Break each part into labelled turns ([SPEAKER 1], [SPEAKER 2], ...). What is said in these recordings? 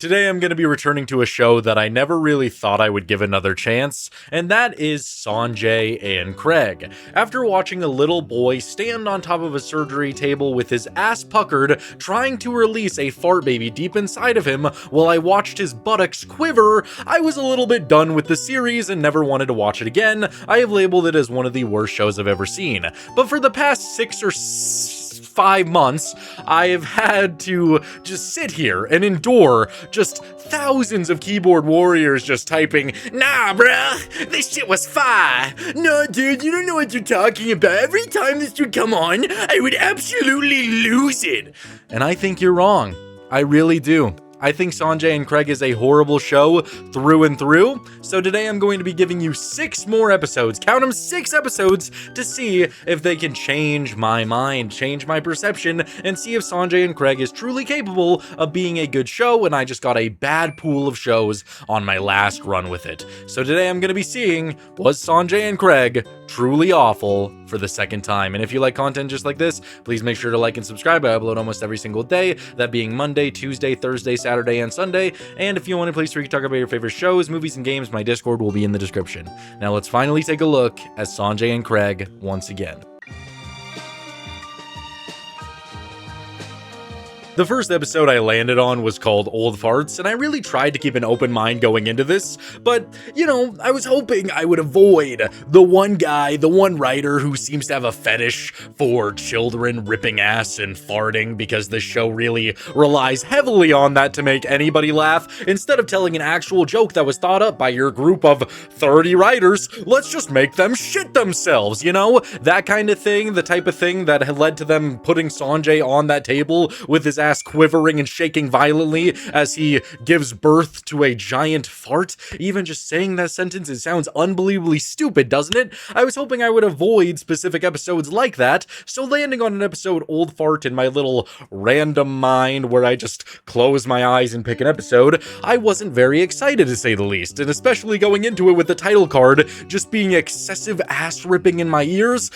[SPEAKER 1] Today I'm going to be returning to a show that I never really thought I would give another chance, and that is Sanjay and Craig. After watching a little boy stand on top of a surgery table with his ass puckered, trying to release a fart baby deep inside of him while I watched his buttocks quiver, I was a little bit done with the series and never wanted to watch it again. I have labeled it as one of the worst shows I've ever seen. But for the past 6 or 5 months, I have had to just sit here and endure just thousands of keyboard warriors just typing, "Nah, bruh, this shit was fire. No, dude, you don't know what you're talking about. Every time this would come on, I would absolutely lose it." And I think you're wrong. I really do. I think Sanjay and Craig is a horrible show through and through, so today I'm going to be giving you 6 more episodes, count them, 6 episodes, to see if they can change my mind, change my perception, and see if Sanjay and Craig is truly capable of being a good show, and I just got a bad pool of shows on my last run with it. So today I'm going to be seeing, was Sanjay and Craig truly awful for the second time? And if you like content just like this, please make sure to like and subscribe. I upload almost every single day, that being Monday, Tuesday, Thursday, Saturday, and Sunday. And if you want a place where you can talk about your favorite shows, movies, and games, my Discord will be in the description. Now let's finally take a look at Sanjay and Craig once again. The first episode I landed on was called Old Farts, and I really tried to keep an open mind going into this, but, you know, I was hoping I would avoid the one guy, the one writer who seems to have a fetish for children ripping ass and farting, because the show really relies heavily on that to make anybody laugh. Instead of telling an actual joke that was thought up by your group of 30 writers, let's just make them shit themselves, you know? That kind of thing, the type of thing that had led to them putting Sanjay on that table with his ass quivering and shaking violently as he gives birth to a giant fart. Even just saying that sentence, it sounds unbelievably stupid, doesn't it? I was hoping I would avoid specific episodes like that, so landing on an episode Old Fart in my little random mind where I just close my eyes and pick an episode, I wasn't very excited, to say the least, and especially going into it with the title card just being excessive ass ripping in my ears.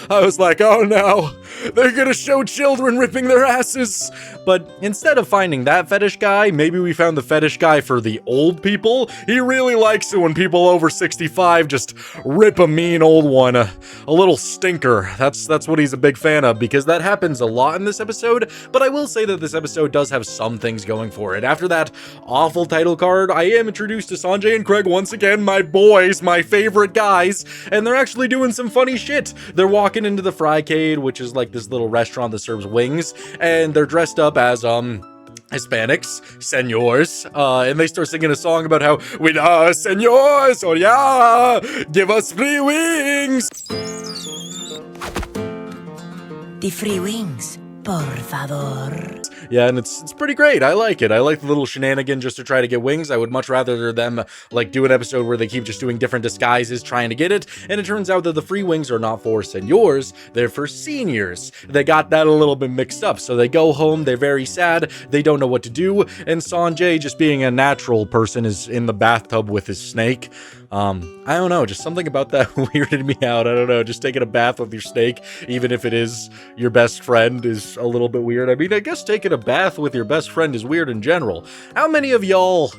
[SPEAKER 1] I was like, oh no, they're gonna show children ripping their asses. But instead of finding that fetish guy, maybe we found the fetish guy for the old people. He really likes it when people over 65 just rip a mean old one, a little stinker. That's what he's a big fan of, because that happens a lot in this episode. But I will say that this episode does have some things going for it. After that awful title card, I am introduced to Sanjay and Craig once again, my boys, my favorite guys, and they're actually doing some funny shit. They're walking into the Frycade, which is like this little restaurant that serves wings, and they're dressed up as Hispanics, senors, and they start singing a song about how we are senors, oh yeah, give us free wings.
[SPEAKER 2] The free wings, por favor.
[SPEAKER 1] Yeah, and it's pretty great. I like it. I like the little shenanigan just to try to get wings. I would much rather them like do an episode where they keep just doing different disguises trying to get it. And it turns out that the free wings are not for senors, they're for seniors. They got that a little bit mixed up. So they go home, they're very sad, they don't know what to do, and Sanjay, just being a natural person, is in the bathtub with his snake. I don't know, just something about that weirded me out. I don't know, just taking a bath with your snake, even if it is your best friend, is a little bit weird. I mean, I guess taking a bath with your best friend is weird in general. How many of y'all,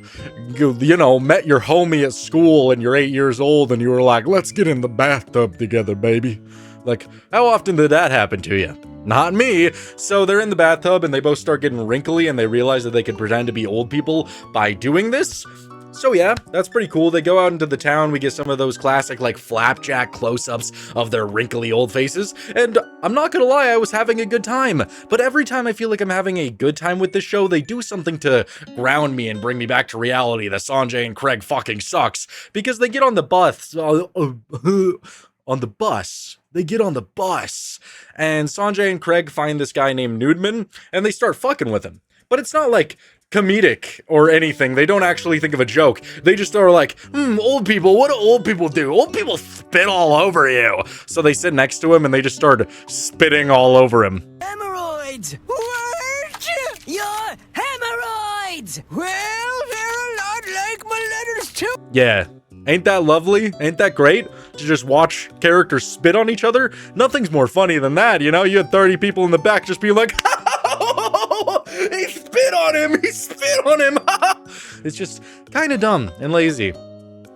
[SPEAKER 1] you know, met your homie at school and you're 8 years old and you were like, let's get in the bathtub together, baby? Like, how often did that happen to you? Not me. So they're in the bathtub and they both start getting wrinkly and they realize that they can pretend to be old people by doing this. So yeah, that's pretty cool. They go out into the town, we get some of those classic like flapjack close-ups of their wrinkly old faces, and I'm not gonna lie, I was having a good time. But every time I feel like I'm having a good time with this show, they do something to ground me and bring me back to reality that Sanjay and Craig fucking sucks. Because they get on the bus, They get on the bus, and Sanjay and Craig find this guy named Nudeman, and they start fucking with him. But it's not like comedic or anything. They don't actually think of a joke. They just are like, old people, what do old people do? Old people spit all over you. So they sit next to him and they just start spitting all over him.
[SPEAKER 2] Hemorrhoids! What? Your hemorrhoids! Well, they're a lot like my letters too.
[SPEAKER 1] Yeah. Ain't that lovely? Ain't that great? To just watch characters spit on each other? Nothing's more funny than that, you know? You had 30 people in the back just being like, he spit on him! He spit on him! It's just kind of dumb and lazy.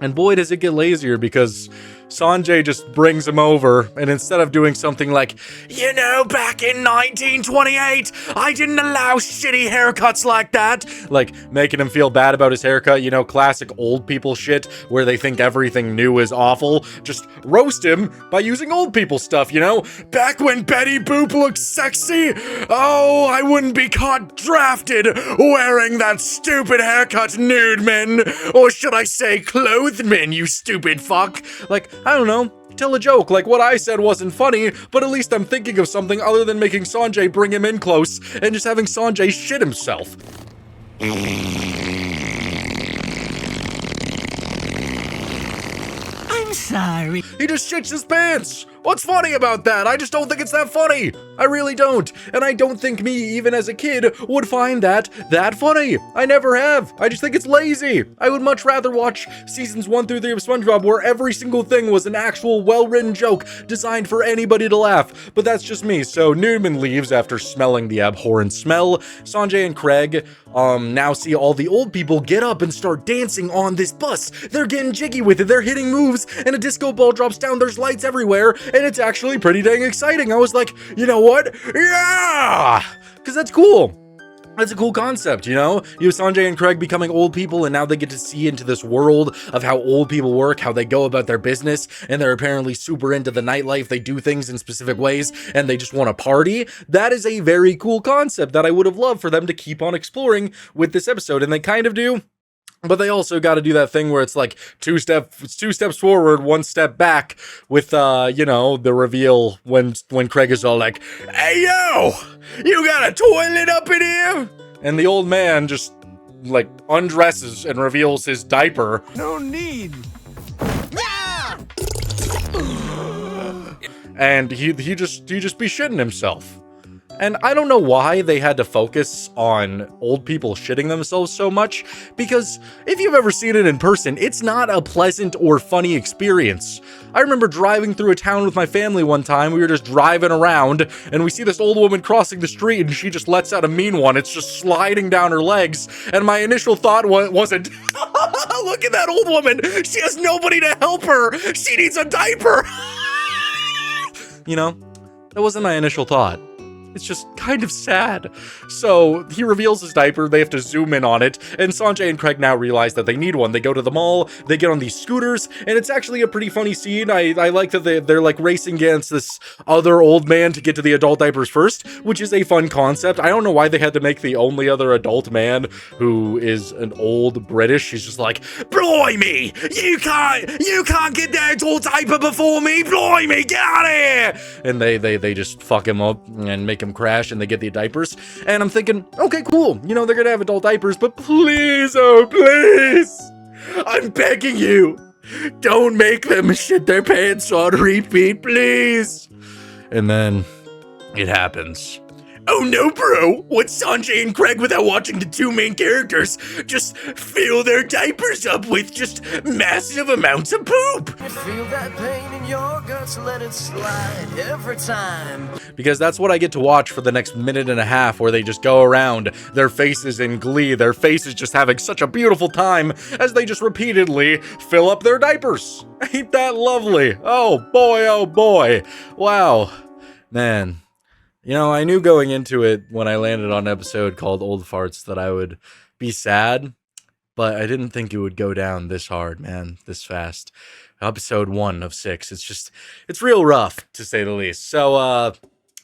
[SPEAKER 1] And boy, does it get lazier because Sanjay just brings him over, and instead of doing something like, you know, back in 1928, I didn't allow shitty haircuts like that, like making him feel bad about his haircut, you know, classic old people shit where they think everything new is awful, just roast him by using old people stuff, you know? Back when Betty Boop looked sexy, oh, I wouldn't be caught drafted wearing that stupid haircut, nude men, or should I say clothed men, you stupid fuck. Like, I don't know, tell a joke, like what I said wasn't funny, but at least I'm thinking of something other than making Sanjay bring him in close and just having Sanjay shit himself.
[SPEAKER 2] I'm sorry.
[SPEAKER 1] He just shits his pants! What's funny about that? I just don't think it's that funny! I really don't. And I don't think me, even as a kid, would find that funny. I never have. I just think it's lazy. I would much rather watch seasons 1 through 3 of SpongeBob where every single thing was an actual well-written joke designed for anybody to laugh. But that's just me. So Newman leaves after smelling the abhorrent smell. Sanjay and Craig now see all the old people get up and start dancing on this bus. They're getting jiggy with it. They're hitting moves and a disco ball drops down. There's lights everywhere. And it's actually pretty dang exciting. I was like, you know what? Yeah! Because that's cool. That's a cool concept, you know? You have Sanjay and Craig becoming old people, and now they get to see into this world of how old people work, how they go about their business, and they're apparently super into the nightlife. They do things in specific ways, and they just want to party. That is a very cool concept that I would have loved for them to keep on exploring with this episode, and they kind of do. But they also got to do that thing where it's like two steps forward, one step back with, you know, the reveal when Craig is all like, hey, yo, you got a toilet up in here? And the old man just, like, undresses and reveals his diaper.
[SPEAKER 3] No need.
[SPEAKER 1] And he just be shitting himself. And I don't know why they had to focus on old people shitting themselves so much, because if you've ever seen it in person, it's not a pleasant or funny experience. I remember driving through a town with my family one time. We were just driving around, and we see this old woman crossing the street, and she just lets out a mean one. It's just sliding down her legs, and my initial thought wasn't, look at that old woman! She has nobody to help her! She needs a diaper! You know, that wasn't my initial thought. It's just kind of sad. So he reveals his diaper, they have to zoom in on it, and Sanjay and Craig now realize that they need one. They go to the mall, they get on these scooters, and it's actually a pretty funny scene. I like that they're like racing against this other old man to get to the adult diapers first, which is a fun concept. I don't know why they had to make the only other adult man who is an old British. He's just like, blimey, you can't get that adult diaper before me, blimey, get out of here! And they just fuck him up and make him crash, and they get the diapers. And I'm thinking, okay, cool, you know, they're gonna have adult diapers, but please, oh please, I'm begging you, don't make them shit their pants on repeat, please. And then it happens. Oh no, bro! What's Sanjay and Craig without watching the two main characters just fill their diapers up with just massive amounts of poop?
[SPEAKER 3] Feel that pain in your guts, let it slide every time.
[SPEAKER 1] Because that's what I get to watch for the next minute and a half, where they just go around, their faces in glee, their faces just having such a beautiful time as they just repeatedly fill up their diapers. Ain't that lovely? Oh boy, wow. Man. You know, I knew going into it when I landed on an episode called Old Farts that I would be sad, but I didn't think it would go down this hard, man, this fast. Episode 1 of 6. It's real rough, to say the least. So,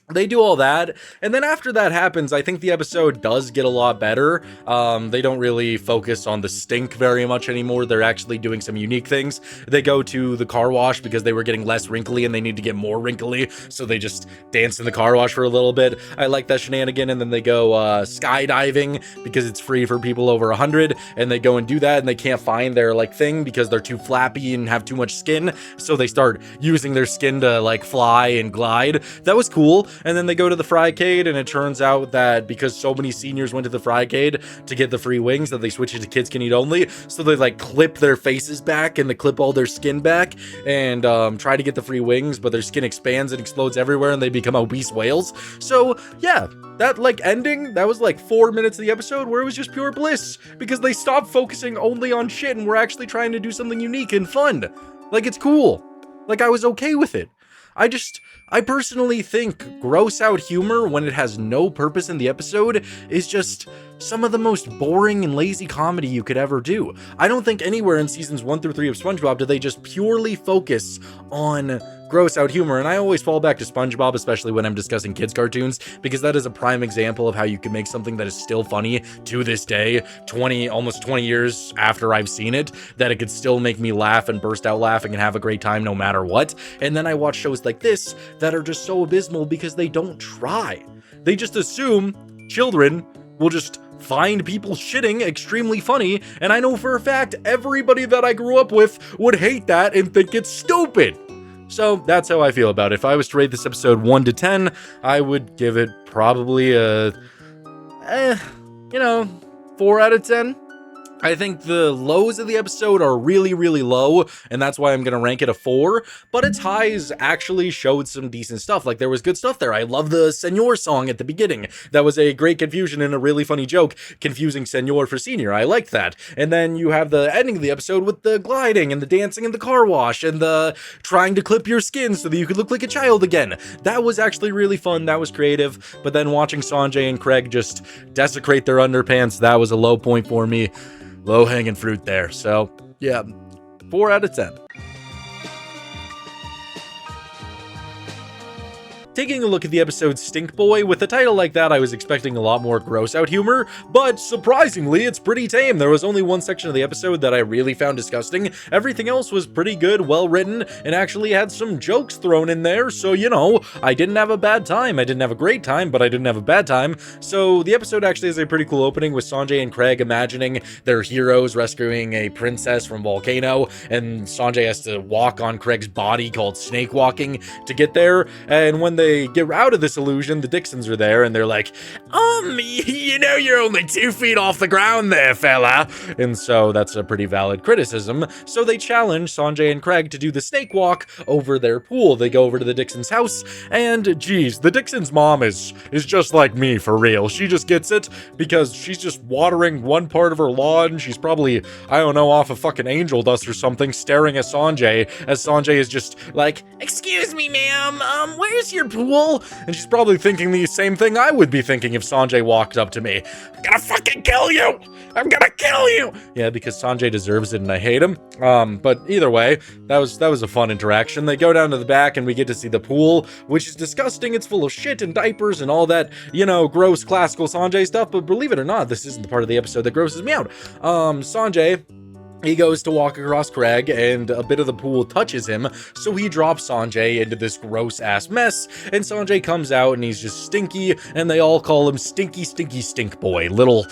[SPEAKER 1] they do all that, and then after that happens, I think the episode does get a lot better. They don't really focus on the stink very much anymore. They're actually doing some unique things. They go to the car wash because they were getting less wrinkly and they need to get more wrinkly, so they just dance in the car wash for a little bit. I like that shenanigan. And then they go skydiving because it's free for people over 100, and they go and do that, and they can't find their like thing because they're too flappy and have too much skin, so they start using their skin to like fly and glide. That was cool. and then they go to the Frycade, and it turns out that because so many seniors went to the Frycade to get the free wings, that they switch it to kids can eat only, so they like clip their faces back and they clip all their skin back and try to get the free wings, but their skin expands and explodes everywhere and they become obese whales. So yeah, that like ending, that was like 4 minutes of the episode where it was just pure bliss, because they stopped focusing only on shit and were actually trying to do something unique and fun. Like, it's cool. Like, I was okay with it. I personally think gross out humor when it has no purpose in the episode is just some of the most boring and lazy comedy you could ever do. I don't think anywhere in seasons 1 through 3 of SpongeBob do they just purely focus on gross out humor, and I always fall back to SpongeBob, especially when I'm discussing kids cartoons, because that is a prime example of how you can make something that is still funny to this day, almost 20 years after I've seen it, that it could still make me laugh and burst out laughing and have a great time no matter what. And then I watch shows like this that are just so abysmal because they don't try. They just assume children will just find people shitting extremely funny, and I know for a fact everybody that I grew up with would hate that and think it's stupid. So that's how I feel about it. If I was to rate this episode 1 to 10, I would give it probably a, 4 out of 10. I think the lows of the episode are really, really low, and that's why I'm going to rank it a 4, but its highs actually showed some decent stuff. Like, there was good stuff there. I love the Senor song at the beginning. That was a great confusion and a really funny joke, confusing Senor for Senior. I liked that. And then you have the ending of the episode with the gliding and the dancing in the car wash and the trying to clip your skin so that you could look like a child again. That was actually really fun. That was creative. But then watching Sanjay and Craig just desecrate their underpants, that was a low point for me. Low-hanging fruit there. So, yeah, 4 out of 10. Taking a look at the episode Stink Boy, with a title like that, I was expecting a lot more gross-out humor, but surprisingly, it's pretty tame. There was only one section of the episode that I really found disgusting. Everything else was pretty good, well-written, and actually had some jokes thrown in there, so, I didn't have a bad time. I didn't have a great time, but I didn't have a bad time. So the episode actually has a pretty cool opening with Sanjay and Craig imagining their heroes rescuing a princess from volcano, and Sanjay has to walk on Craig's body called snake walking to get there, and when they get out of this illusion, the Dixons are there, and they're like, you're only 2 feet off the ground there, fella. And so that's a pretty valid criticism. So they challenge Sanjay and Craig to do the snake walk over their pool. They go over to the Dixons' house, and geez, the Dixons' mom is just like me, for real. She just gets it because she's just watering one part of her lawn. She's probably, I don't know, off of fucking angel dust or something, staring at Sanjay, as Sanjay is just like, "Excuse me, ma'am, where's your pool?" And she's probably thinking the same thing I would be thinking if Sanjay walked up to me. "I'm gonna fucking kill you! I'm gonna kill you!" Yeah, because Sanjay deserves it and I hate him. But either way, that was a fun interaction. They go down to the back and we get to see the pool, which is disgusting. It's full of shit and diapers and all that, gross classical Sanjay stuff. But believe it or not, this isn't the part of the episode that grosses me out. Sanjay, he goes to walk across Craig, and a bit of the pool touches him, so he drops Sanjay into this gross-ass mess, and Sanjay comes out, and he's just stinky, and they all call him Stinky Stinky Stink Boy, little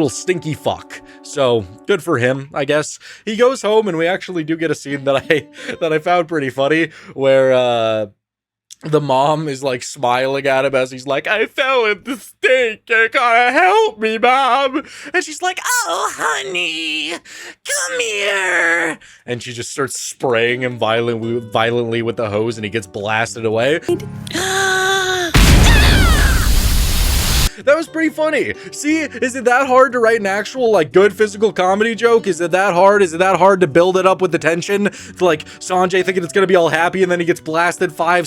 [SPEAKER 1] stinky fuck. So, good for him, I guess. He goes home, and we actually do get a scene that I found pretty funny, where, the mom is like smiling at him as he's like, "I fell in the stink. You gotta help me, Mom." And she's like, "Oh, honey, come here." And she just starts spraying him violently with the hose, and he gets blasted away. That was pretty funny. See, is it that hard to write an actual, good physical comedy joke? Is it that hard? Is it that hard to build it up with the tension? Sanjay thinking it's gonna be all happy, and then he gets blasted five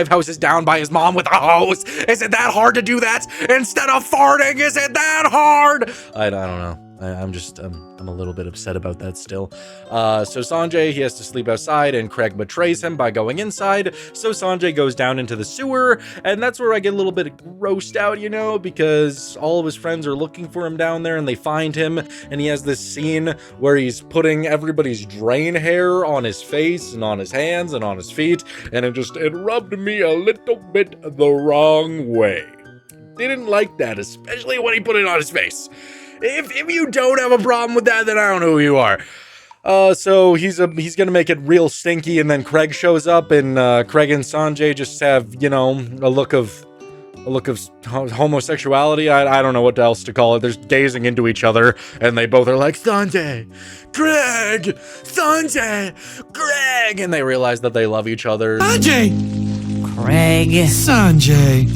[SPEAKER 1] houses down by his mom with a hose. Is it that hard to do that instead of farting? Is it that hard? I don't know. I'm a little bit upset about that still. So Sanjay, he has to sleep outside, and Craig betrays him by going inside. So Sanjay goes down into the sewer, and that's where I get a little bit grossed out, because all of his friends are looking for him down there, and they find him, and he has this scene where he's putting everybody's drain hair on his face and on his hands and on his feet, and it rubbed me a little bit the wrong way. Didn't like that, especially when he put it on his face. If you don't have a problem with that, then I don't know who you are. So he's gonna make it real stinky, and then Craig shows up, and Craig and Sanjay just have, a look of a look of homosexuality. I don't know what else to call it. They're gazing into each other, and they both are like, Sanjay, Craig, Sanjay, Craig, and they realize that they love each other.
[SPEAKER 4] Sanjay!
[SPEAKER 2] Craig.
[SPEAKER 4] Sanjay!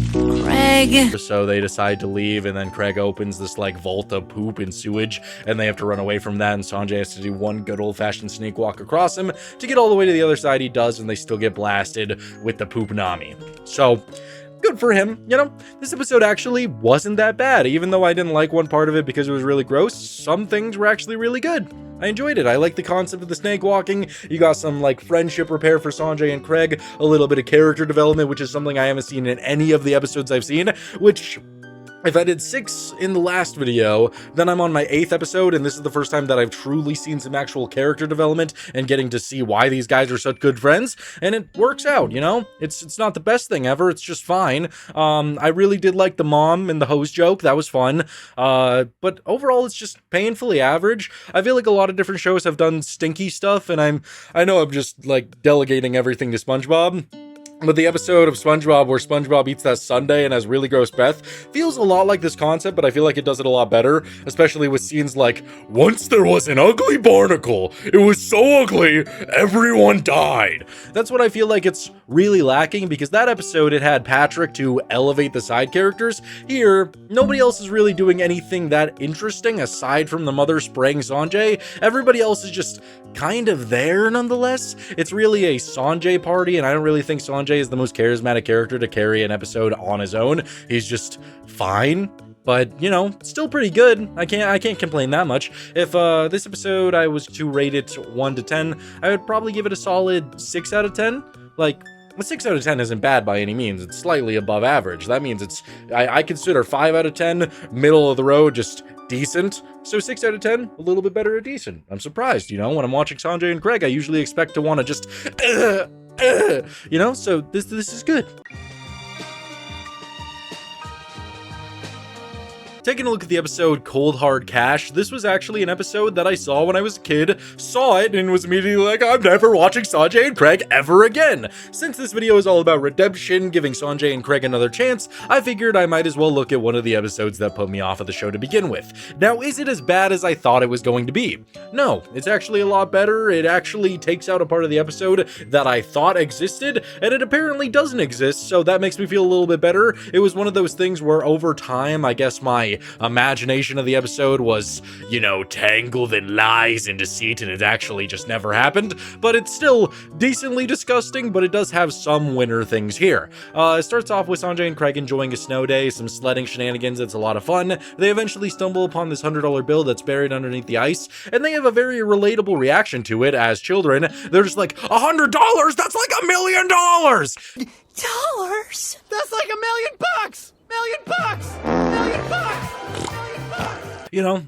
[SPEAKER 2] Craig.
[SPEAKER 1] So they decide to leave, and then Craig opens this like vault of poop and sewage, and they have to run away from that, and Sanjay has to do one good old-fashioned sneak walk across him to get all the way to the other side. He does, and they still get blasted with the poop nami. So good for him. You know, this episode actually wasn't that bad. Even though I didn't like one part of it because it was really gross, some things were actually really good. I enjoyed it. I like the concept of the snake walking. You got some like friendship repair for Sanjay and Craig, a little bit of character development, which is something I haven't seen in any of the episodes I've seen, which, if I did 6 in the last video, then I'm on my 8th episode, and this is the first time that I've truly seen some actual character development and getting to see why these guys are such good friends, and it works out, you know? It's not the best thing ever, it's just fine. I really did like the mom and the hose joke, that was fun, but overall it's just painfully average. I feel like a lot of different shows have done stinky stuff, and I know I'm just, like, delegating everything to SpongeBob, but the episode of SpongeBob where SpongeBob eats that sundae and has really gross breath feels a lot like this concept, but I feel like it does it a lot better, especially with scenes like, once there was an ugly barnacle, it was so ugly, everyone died. That's what I feel like it's really lacking, because that episode, it had Patrick to elevate the side characters. Here, nobody else is really doing anything that interesting aside from the mother spraying Sanjay. Everybody else is just kind of there nonetheless. It's really a Sanjay party, and I don't really think Sanjay is the most charismatic character to carry an episode on his own. He's just fine, but you know, still pretty good. I can't complain that much. If this episode I was to rate it 1 to 10, I would probably give it a solid 6 out of 10. Like, a 6 out of 10 isn't bad by any means. It's slightly above average. That means it's, I consider 5 out of 10 middle of the road, just decent. So 6 out of 10, a little bit better at decent. I'm surprised, you know, when I'm watching Sanjay and Craig, I usually expect to want to just, you know, so this is good. Taking a look at the episode Cold Hard Cash, this was actually an episode that I saw when I was a kid, saw it, and was immediately like, I'm never watching Sanjay and Craig ever again. Since this video is all about redemption, giving Sanjay and Craig another chance, I figured I might as well look at one of the episodes that put me off of the show to begin with. Now, is it as bad as I thought it was going to be? No, it's actually a lot better. It actually takes out a part of the episode that I thought existed, and it apparently doesn't exist, so that makes me feel a little bit better. It was one of those things where over time, I guess my imagination of the episode was, you know, tangled in lies and deceit, and it actually just never happened, but it's still decently disgusting, but it does have some winner things here. It starts off with Sanjay and Craig enjoying a snow day, some sledding shenanigans, it's a lot of fun. They eventually stumble upon this $100 bill that's buried underneath the ice, and they have a very relatable reaction to it as children. They're just like, $100? That's like $1 million!
[SPEAKER 2] Dollars?
[SPEAKER 4] That's like $1 million bucks! $1 million!
[SPEAKER 1] You know,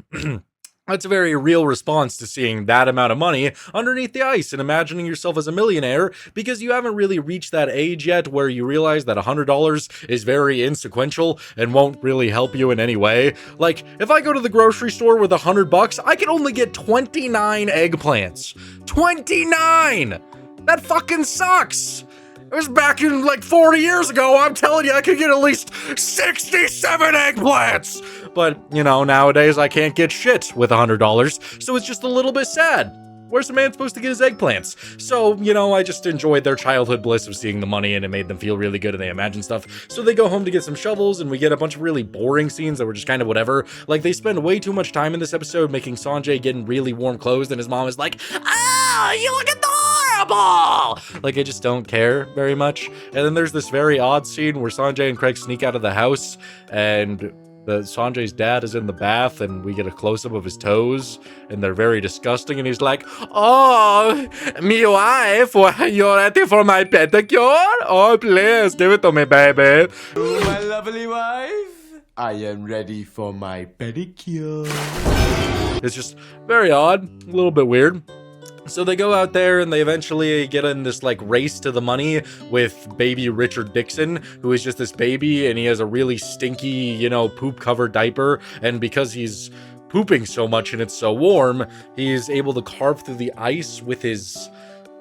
[SPEAKER 1] that's a very real response to seeing that amount of money underneath the ice and imagining yourself as a millionaire, because you haven't really reached that age yet where you realize that $100 is very inconsequential and won't really help you in any way. Like, if I go to the grocery store with $100, I can only get 29 eggplants. 29! That fucking sucks! It was back in like 40 years ago. I'm telling you, I could get at least 67 eggplants. But, you know, nowadays I can't get shit with $100, so it's just a little bit sad. Where's the man supposed to get his eggplants? So, you know, I just enjoyed their childhood bliss of seeing the money, and it made them feel really good, and they imagine stuff. So they go home to get some shovels, and we get a bunch of really boring scenes that were just kind of whatever. Like, they spend way too much time in this episode making Sanjay get in really warm clothes, and his mom is like, "Oh, you look adorable!" Like, I just don't care very much. And then there's this very odd scene where Sanjay and Craig sneak out of the house, and Sanjay's dad is in the bath, and we get a close-up of his toes, and they're very disgusting, and he's like, "Oh, me wife, you ready for my pedicure? Oh, please, give it to me, baby."
[SPEAKER 3] Oh, my lovely wife, I am ready for my pedicure.
[SPEAKER 1] It's just very odd, a little bit weird. So they go out there and they eventually get in this like race to the money with baby Richard Dixon, who is just this baby, and he has a really stinky, you know, poop covered diaper. And because he's pooping so much and it's so warm, he's able to carve through the ice with his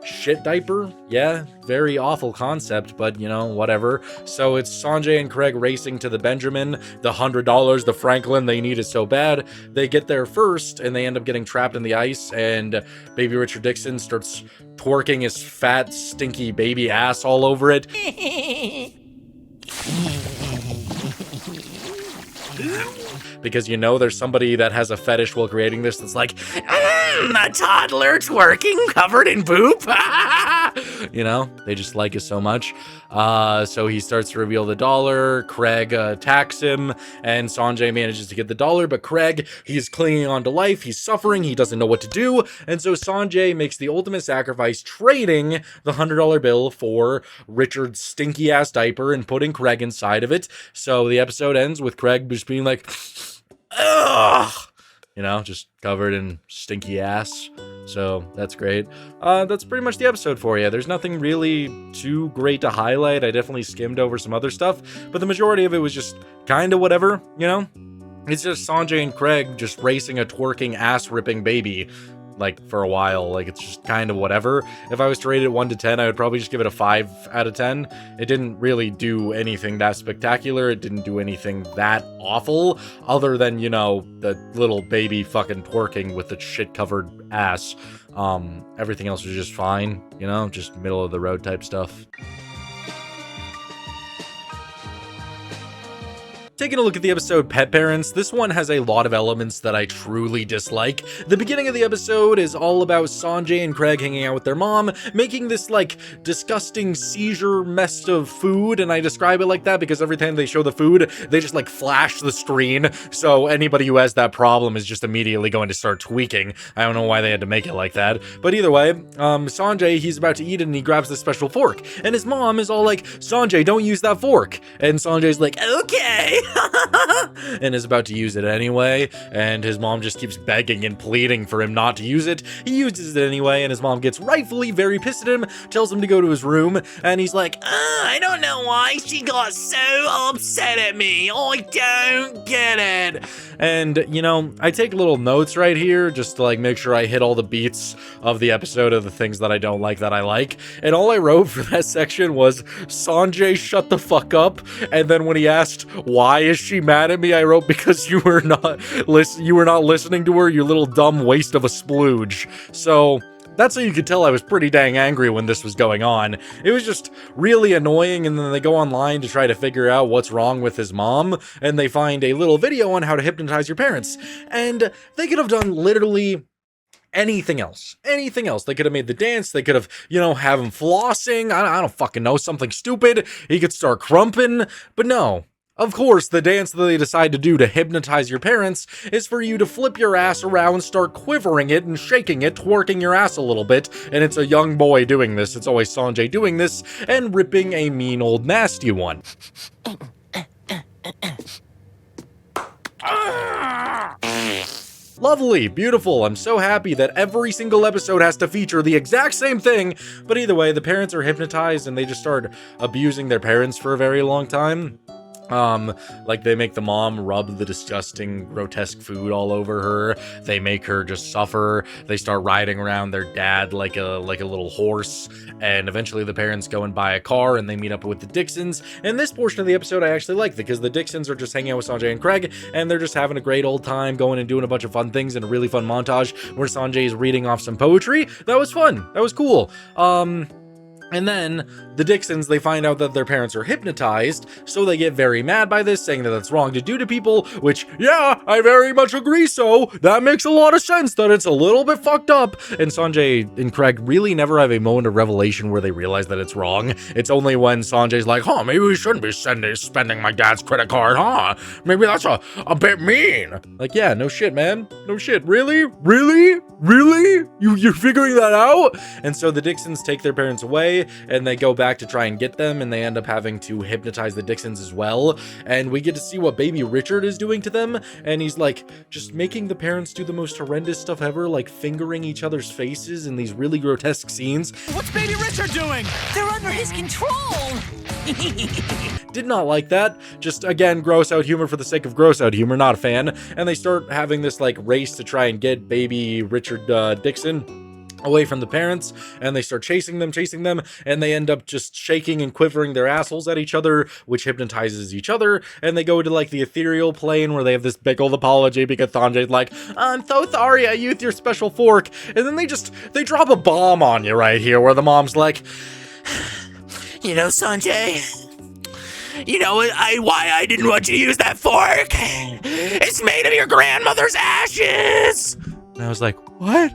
[SPEAKER 1] shit diaper. Yeah, very awful concept, but you know, whatever. So it's Sanjay and Craig racing to the Benjamin, the $100, the Franklin they need it so bad. They get there first and they end up getting trapped in the ice, and baby Richard Dixon starts twerking his fat, stinky baby ass all over it. Because you know there's somebody that has a fetish while creating this that's like, a toddler twerking covered in poop. You know, they just like it so much. So he starts to reveal the dollar. Craig attacks him, and Sanjay manages to get the dollar, but Craig, he's clinging on to life. He's suffering. He doesn't know what to do. And so Sanjay makes the ultimate sacrifice, trading the $100 bill for Richard's stinky ass diaper and putting Craig inside of it. So the episode ends with Craig just being like, ugh, you know, just covered in stinky ass. So that's great. That's pretty much the episode for you. There's nothing really too great to highlight. I definitely skimmed over some other stuff, but the majority of it was just kind of whatever, you know? It's just Sanjay and Craig just racing a twerking ass-ripping baby, like, for a while. Like, it's just kind of whatever. If I was to rate it 1 to 10, I would probably just give it a 5 out of 10. It didn't really do anything that spectacular. It didn't do anything that awful, other than, you know, the little baby fucking twerking with the shit-covered ass. Everything else was just fine, you know, just middle-of-the-road type stuff. Taking a look at the episode Pet Parents, this one has a lot of elements that I truly dislike. The beginning of the episode is all about Sanjay and Craig hanging out with their mom, making this, like, disgusting seizure mess of food, and I describe it like that because every time they show the food, they just, like, flash the screen, so anybody who has that problem is just immediately going to start tweaking. I don't know why they had to make it like that, but either way, Sanjay, he's about to eat it and he grabs this special fork, and his mom is all like, Sanjay, don't use that fork, and Sanjay's like, okay, and is about to use it anyway, and his mom just keeps begging and pleading for him not to use it. He uses it anyway, and his mom gets rightfully very pissed at him, tells him to go to his room, and he's like, I don't know why she got so upset at me. I don't get it. And, you know, I take little notes right here just to, like, make sure I hit all the beats of the episode of the things that I don't like that I like. And all I wrote for that section was, Sanjay, shut the fuck up. And then when he asked, why is she mad at me? I wrote, because you were not listening to her, you little dumb waste of a splooge. So that's how you could tell I was pretty dang angry when this was going on. It was just really annoying, and then they go online to try to figure out what's wrong with his mom, and they find a little video on how to hypnotize your parents. And they could have done literally anything else. Anything else. They could have made the dance. They could have, you know, have him flossing. I don't fucking know. Something stupid. He could start crumping. But no. Of course, the dance that they decide to do to hypnotize your parents is for you to flip your ass around, start quivering it and shaking it, twerking your ass a little bit, and it's a young boy doing this. It's always Sanjay doing this, and ripping a mean old nasty one. Lovely, beautiful. I'm so happy that every single episode has to feature the exact same thing, but either way, the parents are hypnotized and they just start abusing their parents for a very long time. Like they make the mom rub the disgusting, grotesque food all over her. They make her just suffer. They start riding around their dad like a little horse. And eventually the parents go and buy a car and they meet up with the Dixons. And this portion of the episode I actually like because the Dixons are just hanging out with Sanjay and Craig and they're just having a great old time going and doing a bunch of fun things in a really fun montage where Sanjay is reading off some poetry. That was fun. That was cool. And then the Dixons, they find out that their parents are hypnotized, so they get very mad by this, saying that that's wrong to do to people, which, yeah, I very much agree, so that makes a lot of sense that it's a little bit fucked up. And Sanjay and Craig really never have a moment of revelation where they realize that it's wrong. It's only when Sanjay's like, maybe we shouldn't be spending my dad's credit card, Maybe that's a bit mean. Like, yeah, no shit, man. No shit. Really? Really? Really? You're figuring that out? And so the Dixons take their parents away, and they go back to try and get them, and they end up having to hypnotize the Dixons as well. And we get to see what baby Richard is doing to them, and he's like just making the parents do the most horrendous stuff ever, like fingering each other's faces in these really grotesque scenes.
[SPEAKER 4] What's baby Richard doing?
[SPEAKER 2] They're under his control.
[SPEAKER 1] Did not like that. Just, again, gross out humor for the sake of gross out humor. Not a fan. And they start having this like race to try and get baby Richard Dixon. away from the parents, and they start chasing them, and they end up just shaking and quivering their assholes at each other, which hypnotizes each other, and they go to like the ethereal plane where they have this big old apology because Sanjay's like, I'm so sorry I used your special fork, and then they drop a bomb on you right here where the mom's like,
[SPEAKER 5] You know, Sanjay, you know why I didn't want you to use that fork? It's made of your grandmother's ashes!
[SPEAKER 1] and I was like, what?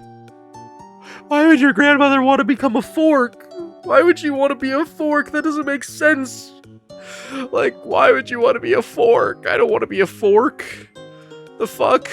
[SPEAKER 1] Why would your grandmother want to become a fork? Why would you want to be a fork? That doesn't make sense. Like, why would you want to be a fork? I don't want to be a fork. The fuck?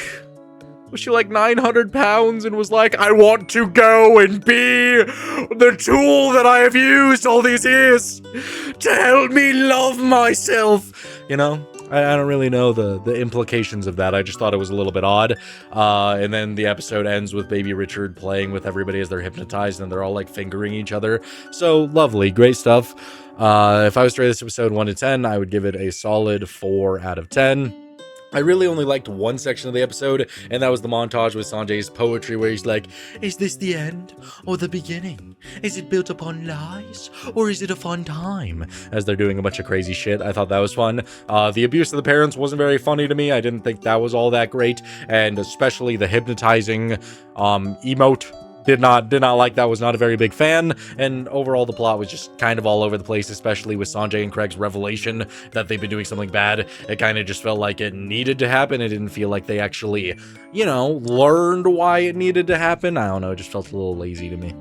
[SPEAKER 1] Was she like 900 pounds and was like, I want to go and be the tool that I have used all these years to help me love myself? You know? I don't really know the implications of that. I just thought it was a little bit odd. And then the episode ends with Baby Richard playing with everybody as they're hypnotized and they're all like fingering each other. So lovely, great stuff. If I was to rate this episode 1 to 10, I would give it a solid 4 out of 10. I really only liked one section of the episode, and that was the montage with Sanjay's poetry where he's like, is this the end or the beginning? Is it built upon lies or is it a fun time? As they're doing a bunch of crazy shit. I thought that was fun. The abuse of the parents wasn't very funny to me. I didn't think that was all that great, and especially the hypnotizing emote. Did not like that, was not a very big fan, and overall the plot was just kind of all over the place, especially with Sanjay and Craig's revelation that they've been doing something bad. It kind of just felt like it needed to happen. It didn't feel like they actually, you know, learned why it needed to happen. I don't know, it just felt a little lazy to me.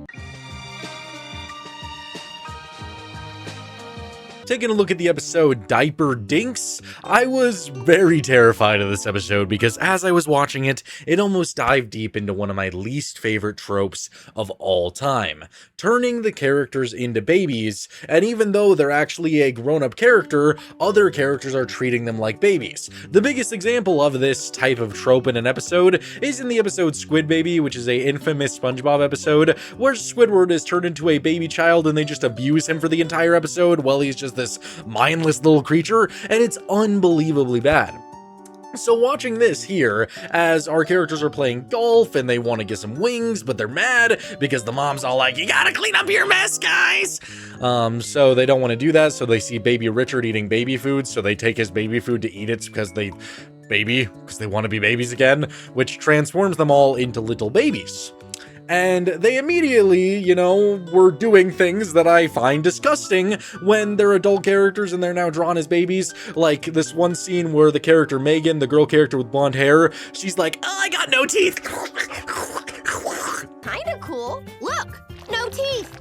[SPEAKER 1] Taking a look at the episode Diaper Dinks, I was very terrified of this episode because as I was watching it, it almost dived deep into one of my least favorite tropes of all time, turning the characters into babies, and even though they're actually a grown-up character, other characters are treating them like babies. The biggest example of this type of trope in an episode is in the episode Squid Baby, which is a infamous SpongeBob episode, where Squidward is turned into a baby child and they just abuse him for the entire episode while he's just this mindless little creature, and it's unbelievably bad. So watching this here, as our characters are playing golf and they want to get some wings, but they're mad because the mom's all like, you gotta clean up your mess, guys! So they don't want to do that, so they see Baby Richard eating baby food, so they take his baby food to eat it because they want to be babies again, which transforms them all into little babies. And they immediately, you know, were doing things that I find disgusting when they're adult characters and they're now drawn as babies. Like this one scene where the character Megan, the girl character with blonde hair, she's like, oh, I got no teeth.
[SPEAKER 2] Kinda cool. Look, no teeth.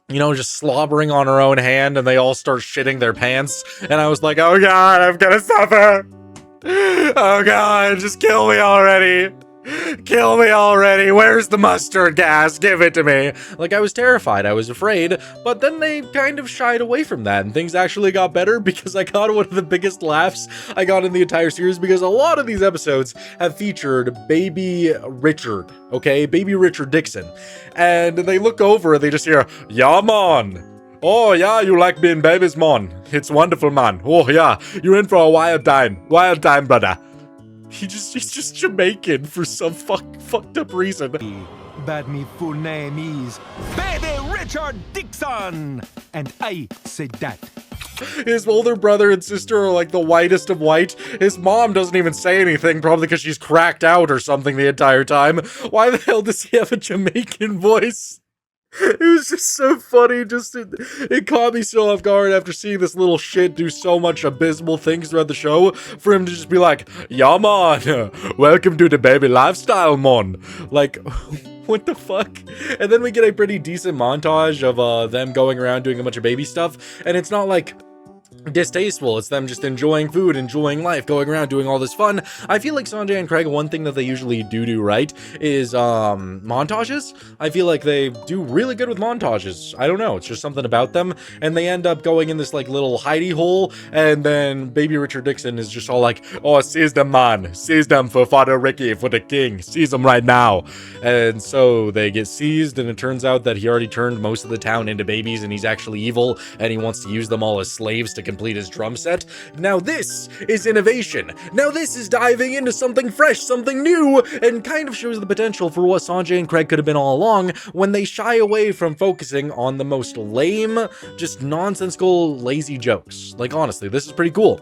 [SPEAKER 1] You know, just slobbering on her own hand, and they all start shitting their pants. And I was like, oh God, I'm gonna suffer. Oh God, just kill me already. Kill me already. Where's the mustard gas? Give it to me. Like, I was terrified. I was afraid. But then they kind of shied away from that. And things actually got better because I got one of the biggest laughs I got in the entire series. Because a lot of these episodes have featured Baby Richard. Okay? Baby Richard Dixon. And they look over and they just hear, yeah, man. Oh, yeah, you like being babies, man. It's wonderful, man. Oh, yeah. You're in for a wild time. Wild time, brother. He's just Jamaican for some fucked up reason.
[SPEAKER 6] But me full name is Baby Richard Dixon, and I said that.
[SPEAKER 1] His older brother and sister are like the whitest of white. His mom doesn't even say anything, probably because she's cracked out or something the entire time. Why the hell does he have a Jamaican voice? It was just so funny. It caught me so off guard after seeing this little shit do so much abysmal things throughout the show, for him to just be like, yeah, man, welcome to the baby lifestyle, man. Like, what the fuck? And then we get a pretty decent montage of them going around doing a bunch of baby stuff, and it's not like distasteful. It's them just enjoying food, enjoying life, going around doing all this fun. I feel like Sanjay and Craig, one thing that they usually do right is montages. I feel like they do really good with montages. I don't know, it's just something about them, and they end up going in this like little hidey hole, and then Baby Richard Dixon is just all like, oh, seize them, man, seize them for Father Ricky, for the king, seize them right now. And so they get seized, and it turns out that he already turned most of the town into babies, and he's actually evil, and he wants to use them all as slaves to complete his drum set. Now this is innovation. Now this is diving into something fresh, something new, and kind of shows the potential for what Sanjay and Craig could have been all along when they shy away from focusing on the most lame, just nonsensical, lazy jokes. Like, honestly, this is pretty cool.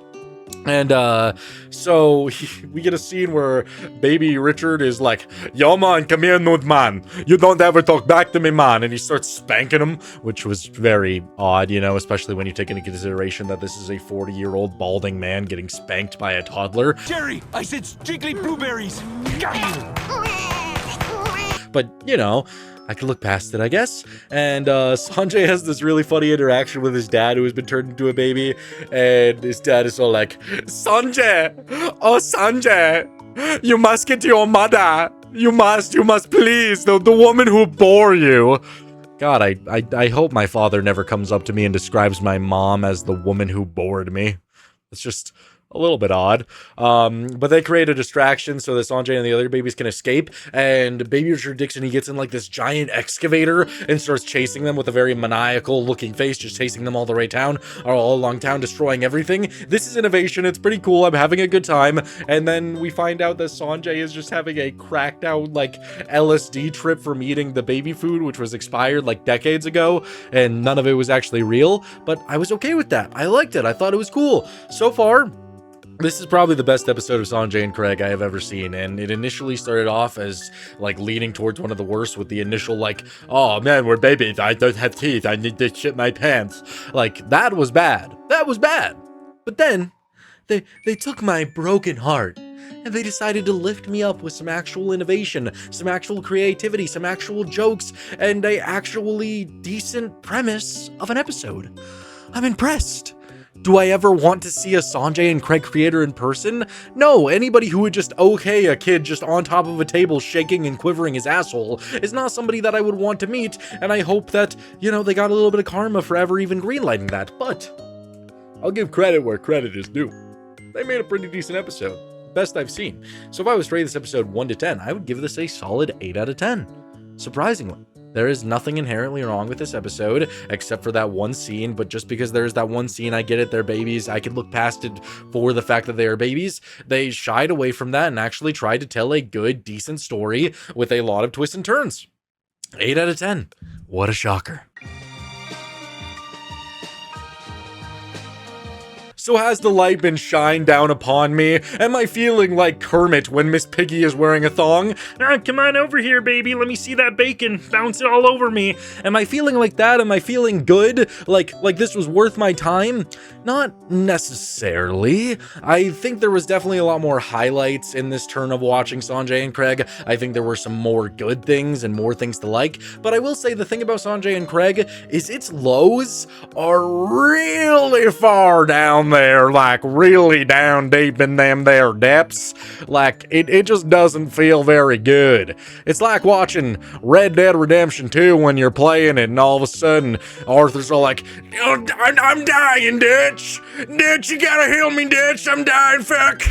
[SPEAKER 1] And so we get a scene where baby Richard is like, yo man, come here, nude man, you don't ever talk back to me, man, and he starts spanking him, which was very odd, you know, especially when you take into consideration that this is a 40-year-old balding man getting spanked by a toddler.
[SPEAKER 6] Jerry, I said strictly blueberries.
[SPEAKER 1] But, you know, I could look past it, I guess. And Sanjay has this really funny interaction with his dad, who has been turned into a baby. And his dad is all like, Sanjay, oh Sanjay, you must get to your mother. You must please, the woman who bore you. God, I hope my father never comes up to me and describes my mom as the woman who bored me. It's just a little bit odd. But they create a distraction so that Sanjay and the other babies can escape, and baby Richard Dixon, he gets in like this giant excavator and starts chasing them with a very maniacal looking face, just chasing them all the way down, or all along town, destroying everything. This is innovation. It's pretty cool. I'm having a good time. And then we find out that Sanjay is just having a cracked out like LSD trip from eating the baby food, which was expired like decades ago, and none of it was actually real, but I was okay with that. I liked it. I thought it was cool. So far, this is probably the best episode of Sanjay and Craig I have ever seen, and it initially started off as, like, leaning towards one of the worst with the initial, like, oh man, we're babies, I don't have teeth, I need to shit my pants. Like, that was bad. That was bad. But then, they took my broken heart, and they decided to lift me up with some actual innovation, some actual creativity, some actual jokes, and a actually decent premise of an episode. I'm impressed. Do I ever want to see a Sanjay and Craig creator in person? No, anybody who would just okay a kid just on top of a table shaking and quivering his asshole is not somebody that I would want to meet, and I hope that, you know, they got a little bit of karma for ever even greenlighting that, but I'll give credit where credit is due. They made a pretty decent episode. Best I've seen. So if I was to rate this episode 1 to 10, I would give this a solid 8 out of 10. Surprisingly. There is nothing inherently wrong with this episode, except for that one scene, but just because there's that one scene, I get it, they're babies, I could look past it for the fact that they are babies. They shied away from that and actually tried to tell a good, decent story with a lot of twists and turns. 8 out of 10. What a shocker. So has the light been shined down upon me? Am I feeling like Kermit when Miss Piggy is wearing a thong? Come on over here, baby. Let me see that bacon. Bounce it all over me. Am I feeling like that? Am I feeling good? Like this was worth my time? Not necessarily. I think there was definitely a lot more highlights in this turn of watching Sanjay and Craig. I think there were some more good things and more things to like. But I will say the thing about Sanjay and Craig is its lows are really far down there, like really down deep in them there depths. Like it just doesn't feel very good. It's like watching Red Dead Redemption 2 when you're playing it and all of a sudden Arthur's all like, oh, I'm dying, Dutch, you gotta help me, Dutch, I'm dying, fuck,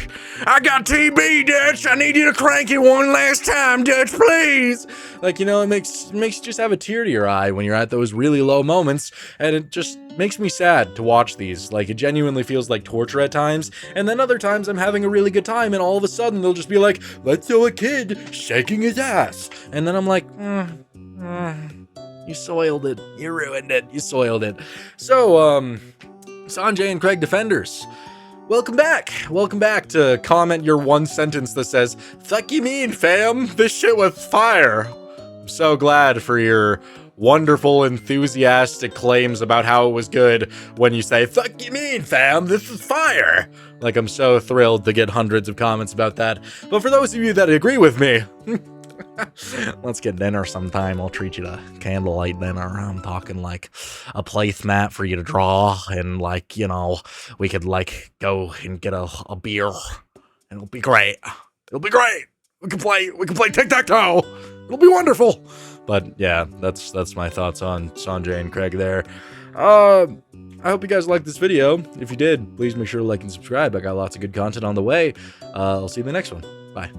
[SPEAKER 1] I got TB, Dutch, I need you to crank it one last time, Dutch, please. Like, you know, it makes you just have a tear to your eye when you're at those really low moments, and it just makes me sad to watch these. Like, it genuinely feels like torture at times, and then other times I'm having a really good time, and all of a sudden they'll just be like, let's show a kid shaking his ass, and then I'm like, you soiled it, you ruined it, you soiled it. So, Sanjay and Craig Defenders, welcome back to comment your one sentence that says, fuck you mean, fam, this shit was fire. I'm so glad for your wonderful, enthusiastic claims about how it was good when you say, fuck you mean, fam, this is fire. Like, I'm so thrilled to get hundreds of comments about that. But for those of you that agree with me, let's get dinner sometime. I'll treat you to candlelight dinner. I'm talking like a placemat for you to draw, and like, you know, we could like go and get a beer, and it'll be great. It'll be great. We can play tic-tac-toe. It'll be wonderful. But yeah, that's my thoughts on Sanjay and Craig there. I hope you guys liked this video. If you did, please make sure to like and subscribe. I got lots of good content on the way. I'll see you in the next one. Bye.